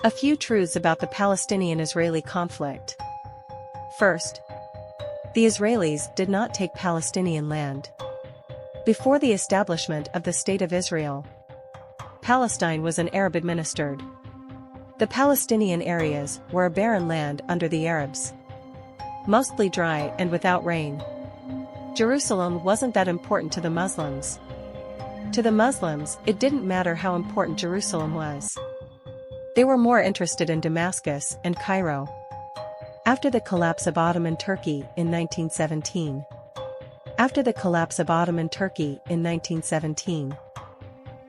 A few truths about the Palestinian-Israeli conflict. First, the Israelis did not take Palestinian land. Before the establishment of the State of Israel, Palestine was an Arab-administered. The Palestinian areas were a barren land under the Arabs, mostly dry and without rain. Jerusalem wasn't that important to the Muslims. To the Muslims, it didn't matter how important Jerusalem was. They were more interested in Damascus and Cairo. After the collapse of Ottoman Turkey in 1917.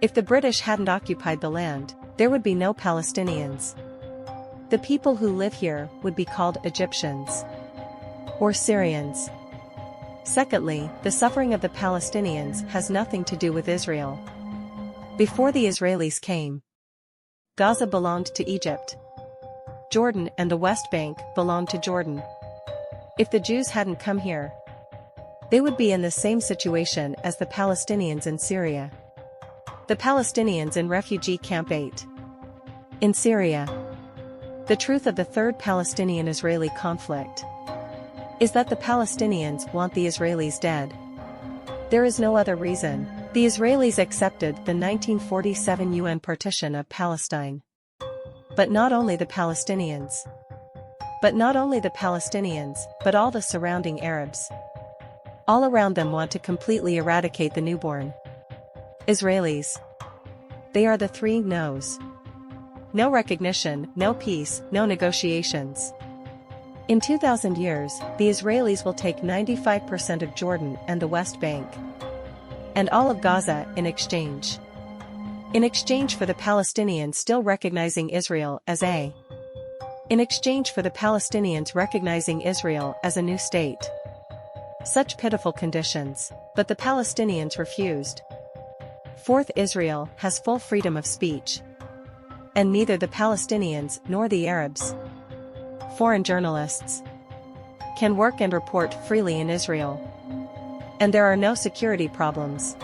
If the British hadn't occupied the land, there would be no Palestinians. The people who live here would be called Egyptians or Syrians. Secondly, the suffering of the Palestinians has nothing to do with Israel. Before the Israelis came, Gaza belonged to Egypt. Jordan and the West Bank belonged to Jordan. If the Jews hadn't come here, they would be in the same situation as the Palestinians in Syria. The Palestinians in Refugee Camp 8 in Syria. The truth of the third Palestinian-Israeli conflict is that the Palestinians want the Israelis dead. There is no other reason. The Israelis accepted the 1947 UN partition of Palestine. But not only the Palestinians, but all the surrounding Arabs. All around them want to completely eradicate the newborn Israelis. They are the three no's. No recognition, no peace, no negotiations. In 2,000 years, the Israelis will take 95% of Jordan and the West Bank, and all of Gaza in exchange. In exchange for the Palestinians still recognizing Israel as a. In exchange for the Palestinians recognizing Israel as a new state. Such pitiful conditions, but the Palestinians refused. Fourth, Israel has full freedom of speech. And neither the Palestinians nor the Arabs, foreign journalists, can work and report freely in Israel. And there are no security problems.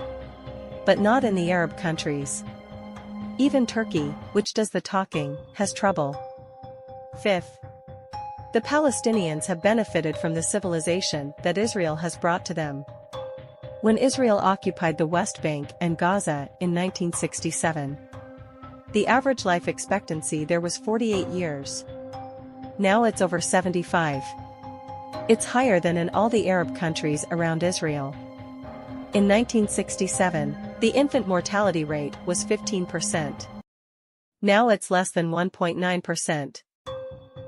But not in the Arab countries. Even Turkey, which does the talking, has trouble. Fifth, the Palestinians have benefited from the civilization that Israel has brought to them. When Israel occupied the West Bank and Gaza in 1967, the average life expectancy there was 48 years. Now it's over 75. It's higher than in all the Arab countries around Israel. In 1967, the infant mortality rate was 15%. Now it's less than 1.9%.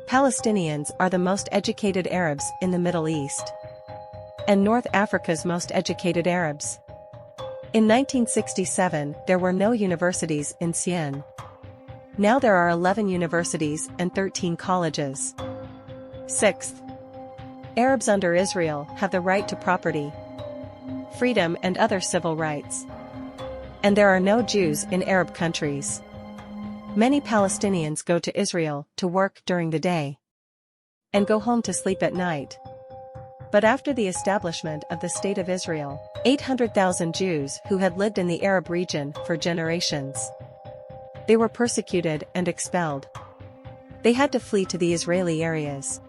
Palestinians are the most educated Arabs in the Middle East. And North Africa's most educated Arabs. In 1967, there were no universities in Siena. Now there are 11 universities and 13 colleges. Sixth, Arabs under Israel have the right to property, freedom and other civil rights. And there are no Jews in Arab countries. Many Palestinians go to Israel to work during the day and go home to sleep at night. But after the establishment of the State of Israel, 800,000 Jews who had lived in the Arab region for generations, they were persecuted and expelled. They had to flee to the Israeli areas.